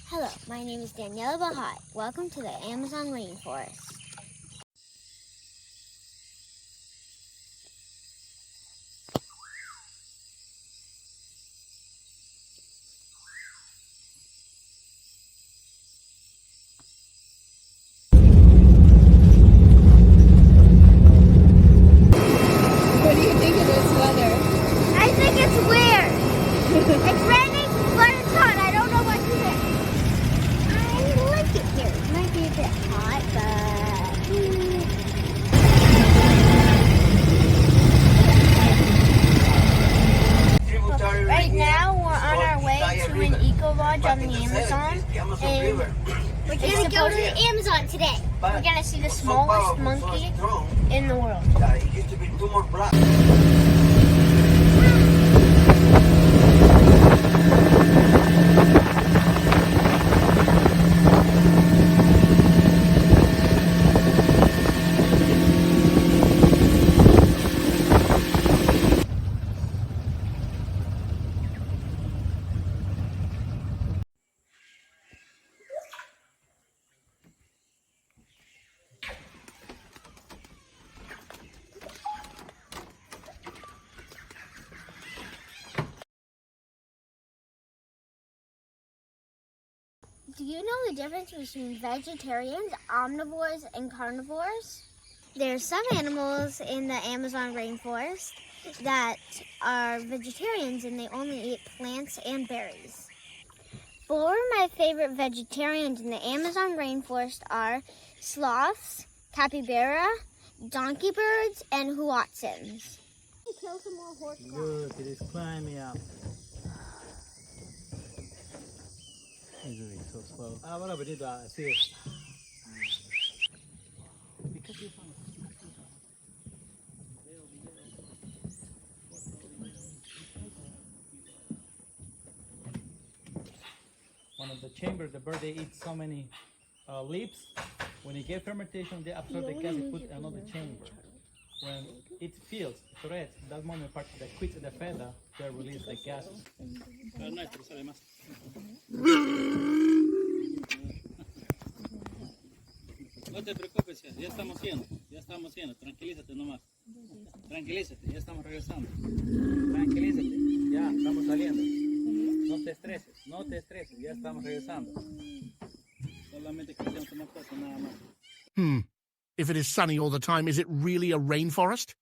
Hello, my name is Daniela Bahai. Welcome to the Amazon Rainforest. What do you think of this weather? I think it's weird. It's raining, but it's hot. I don't know what to think. I like it here. It might be a bit hot, but... Right now, we're on our way to an eco lodge on the Amazon, and we're going to go to the Amazon today. We're going to see the smallest monkey in the world. Do you know the difference between vegetarians, omnivores, and carnivores? There are some animals in the Amazon rainforest that are vegetarians and they only eat plants and berries. Four of my favorite vegetarians in the Amazon rainforest are sloths, capybara, donkey birds, and hoatzins. Kill some more horse flies. Look, it is climbing up. He's doing so slow. What we did see it. Because you found one of the chambers, the bird they eat so many leaves. When you get fermentation, they absorb the gas and put another chamber. When it feels threat, that moment part that quits the feather, they release the gases. No te preocupes, ya estamos yendo, tranquilízate nomás. Tranquilízate, ya estamos regresando. Tranquilízate, ya estamos saliendo. No te estreses, ya estamos regresando. Solamente queremos tomar foto nada más. If it is sunny all the time, is it really a rainforest?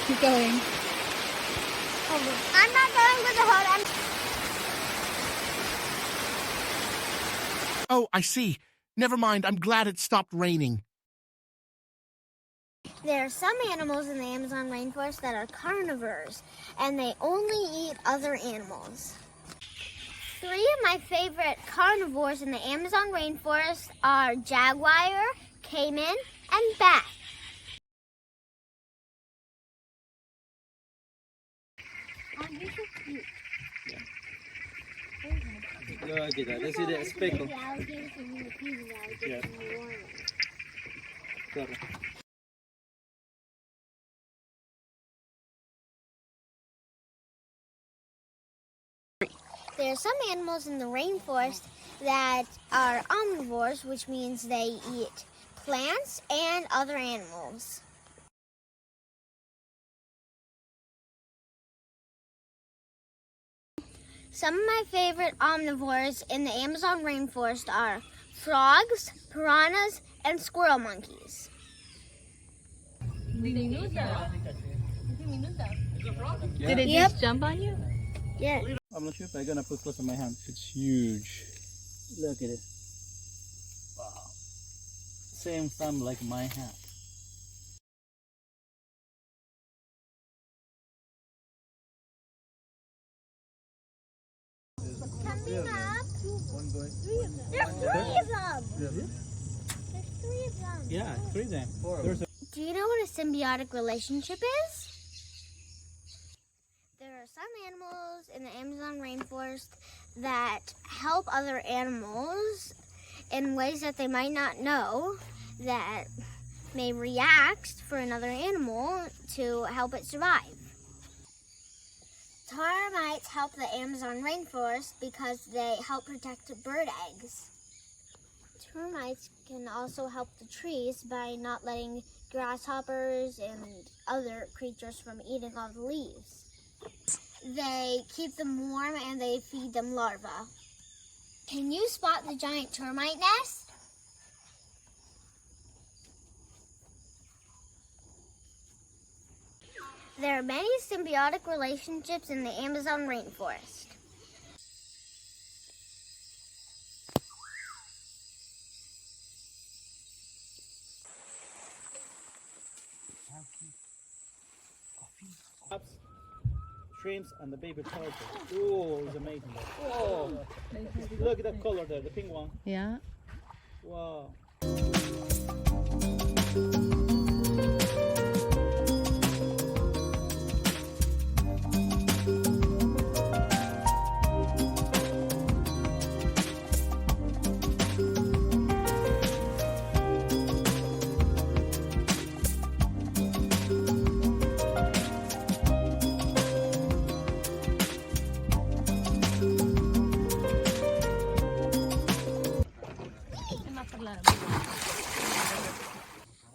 Keep going. I'm not going with the hood. Oh, I see. Never mind. I'm glad it stopped raining. There are some animals in the Amazon rainforest that are carnivores, and they only eat other animals. Three of my favorite carnivores in the Amazon rainforest are jaguar, caiman, and bat. Oh, you're so cute. Look at that, this is the speckle. The alligators and the pieces of alligators in New Orleans. Correct. There are some animals in the rainforest that are omnivores, which means they eat plants and other animals. Some of my favorite omnivores in the Amazon rainforest are frogs, piranhas, and squirrel monkeys. Did it just jump on you? Yeah. I'm not sure if I'm gonna put close to my hand. It's huge. Look at it. Wow. Same size like my hand. Coming up. One going. There's three of them. Really? There's three of them. Yeah, three then. There's a Do you know what a symbiotic relationship is? There are some animals in the Amazon rainforest that help other animals, in ways that they might not know that may react for another animal to help it survive. Termites help the Amazon rainforest because they help protect bird eggs. Termites can also help the trees by not letting grasshoppers and other creatures from eating all the leaves. They keep them warm and they feed them larvae. Can you spot the giant termite nest? There are many symbiotic relationships in the Amazon rainforest. Crabs, shrimps, and the baby turtle. Oh, it's amazing. Oh, look at that color there, the pink one. Yeah. Wow.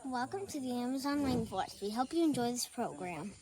Welcome to the Amazon rainforest. We hope you enjoy this program.